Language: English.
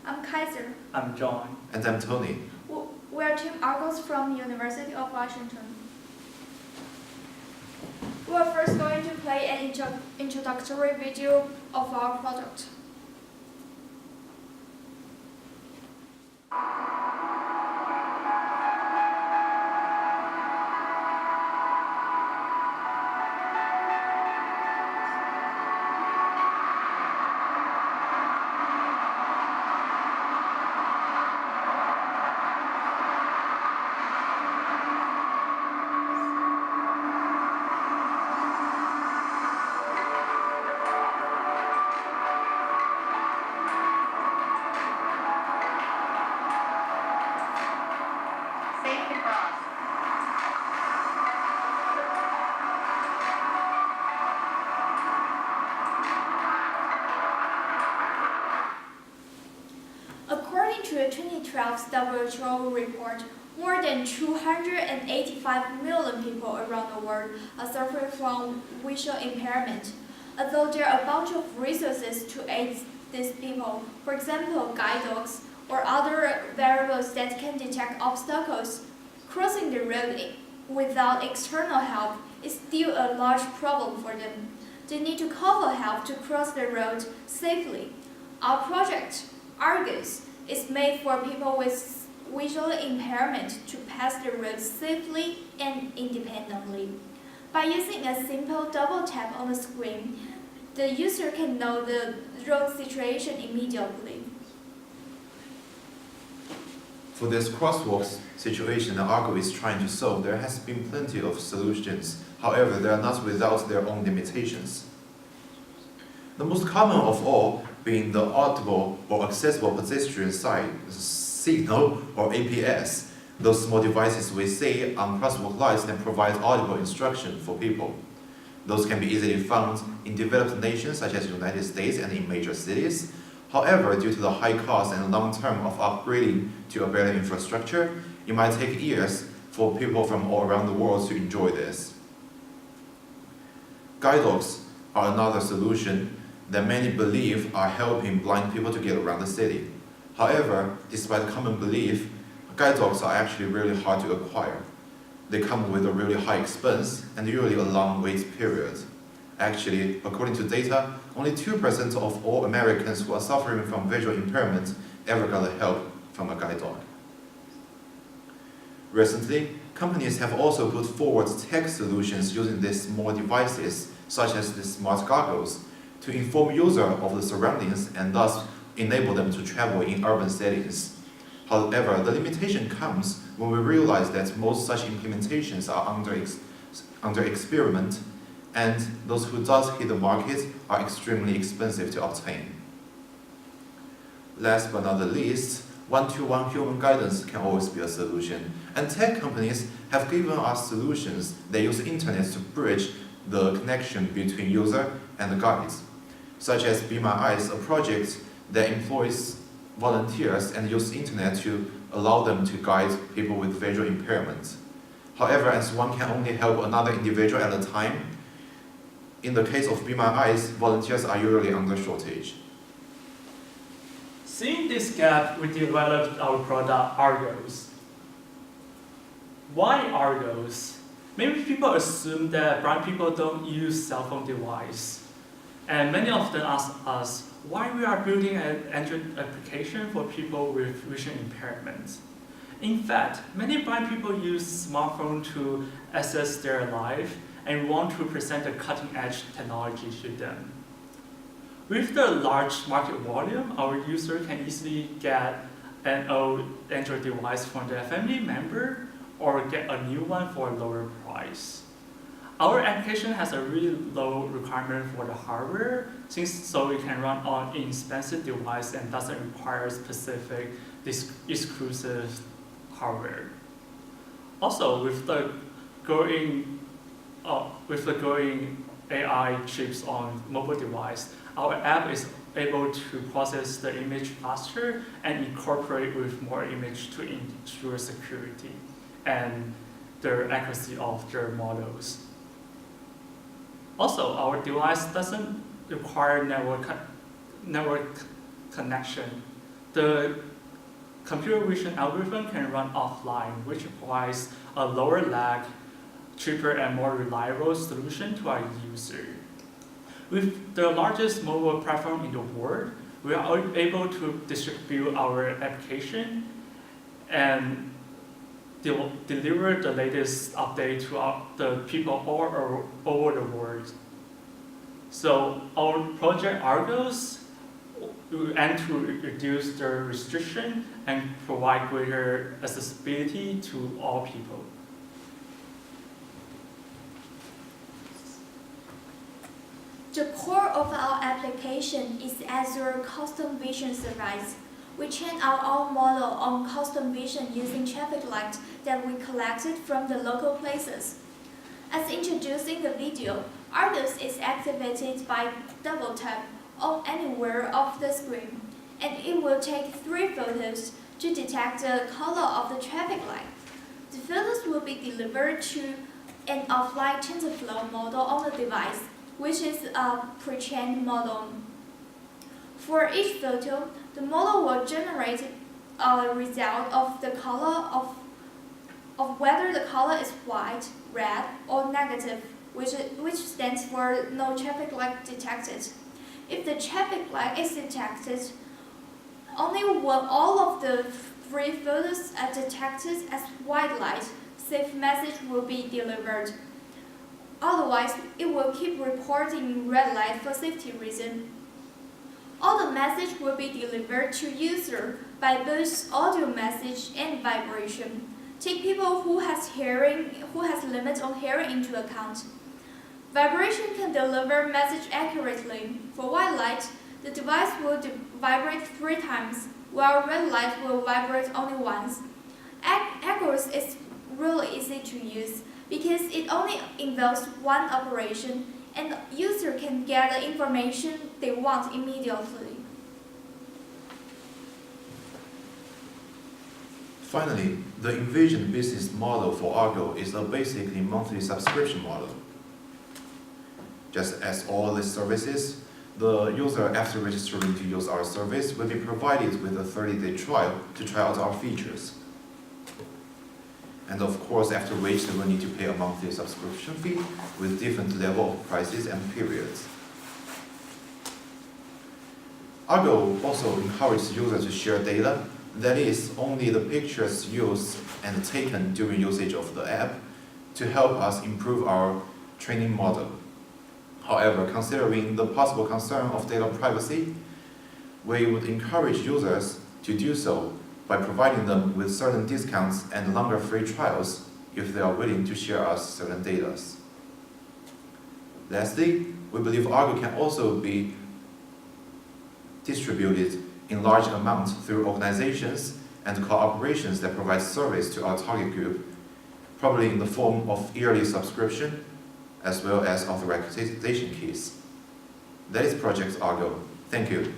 I'm Kaiser. I'm John. And I'm Tony. We are Team Argos from University of Washington. We are first going to play an introductory video of our product. According to a 2012 WHO report, more than 285 million people around the world are suffering from visual impairment. Although there are a bunch of resources to aid these people, for example, guide dogs or other variables that can detect obstacles, crossing the road without external help is still a large problem for them. They need to call for help to cross the road safely. Our project, Argos, is made for people with visual impairment to pass the road safely and independently. By using a simple double tap on the screen, the user can know the road situation immediately. For this crosswalk situation that Argo is trying to solve, there has been plenty of solutions. However, they are not without their own limitations. The most common of all being the audible or accessible pedestrian signal or APS. Those small devices we see on crosswalk lights that provide audible instruction for people. Those can be easily found in developed nations such as the United States and in major cities. However, due to the high cost and long term of upgrading to a better infrastructure, it might take years for people from all around the world to enjoy this. Guide dogs are another solution that many believe are helping blind people to get around the city. However, despite common belief, guide dogs are actually really hard to acquire. They come with a really high expense and usually a long wait period. Actually, according to data, only 2% of all Americans who are suffering from visual impairment ever got help from a guide dog. Recently, companies have also put forward tech solutions using these small devices, such as the smart goggles, to inform users of the surroundings and thus enable them to travel in urban settings. However, the limitation comes when we realize that most such implementations are under experiment, and those who does hit the market are extremely expensive to obtain. Last but not the least, one-to-one human guidance can always be a solution, and tech companies have given us solutions that use the internet to bridge the connection between user and the guides, such as Be My Eyes, a project that employs volunteers and uses the internet to allow them to guide people with visual impairment. However, as one can only help another individual at a time, in the case of Be My Eyes, volunteers are usually under shortage. Seeing this gap, we developed our product Argos. Why Argos? Maybe people assume that blind people don't use cell phone device. And many of them ask us why we are building an Android application for people with vision impairment. In fact, many blind people use smartphones to access their life and want to present a cutting-edge technology to them. With the large market volume, our user can easily get an old Android device from their family member or get a new one for a lower price. Our application has a really low requirement for the hardware, so it can run on inexpensive device and doesn't require specific exclusive hardware. Also, with the growing AI chips on mobile device, our app is able to process the image faster and incorporate with more image to ensure security and the accuracy of their models. Also, our device doesn't require network connection. the computer vision algorithm can run offline, which provides a lower lag, cheaper and more reliable solution to our user. With the largest mobile platform in the world, we are able to distribute our application and deliver the latest update to the people all over the world. So our project Argos will aim to reduce the restriction and provide greater accessibility to all people. The core of our application is Azure Custom Vision Service. We train our own model on custom vision using traffic light that we collected from the local places. As introduced in the video, Argos is activated by double tap on anywhere of the screen, and it will take 3 photos to detect the color of the traffic light. The photos will be delivered to an offline TensorFlow model on the device, which is a pre-trained model. For each photo, the model will generate a result of the color of whether the color is white, red, or negative, which stands for no traffic light detected. If the traffic light is detected, only when all of the 3 photos are detected as white light, safe message will be delivered. Otherwise, it will keep reporting red light for safety reasons. All the message will be delivered to user by both audio message and vibration. Take people who has limits on hearing into account. Vibration can deliver message accurately. For white light, the device will vibrate 3 times, while red light will vibrate only once. Argos is really easy to use because it only involves one operation, and the user can get the information they want immediately. Finally, the envisioned business model for Argo is a basically monthly subscription model. Just as all the services, the user after registering to use our service will be provided with a 30-day trial to try out our features. And of course, after which they will need to pay a monthly subscription fee with different level of prices and periods. Argo also encourages users to share data, that is, only the pictures used and taken during usage of the app, to help us improve our training model. However, considering the possible concern of data privacy, we would encourage users to do so by providing them with certain discounts and longer free trials if they are willing to share us certain data. Lastly, we believe Argo can also be distributed in large amounts through organizations and cooperations that provide service to our target group, probably in the form of yearly subscription, as well as authorization keys. That is Project Argo. Thank you.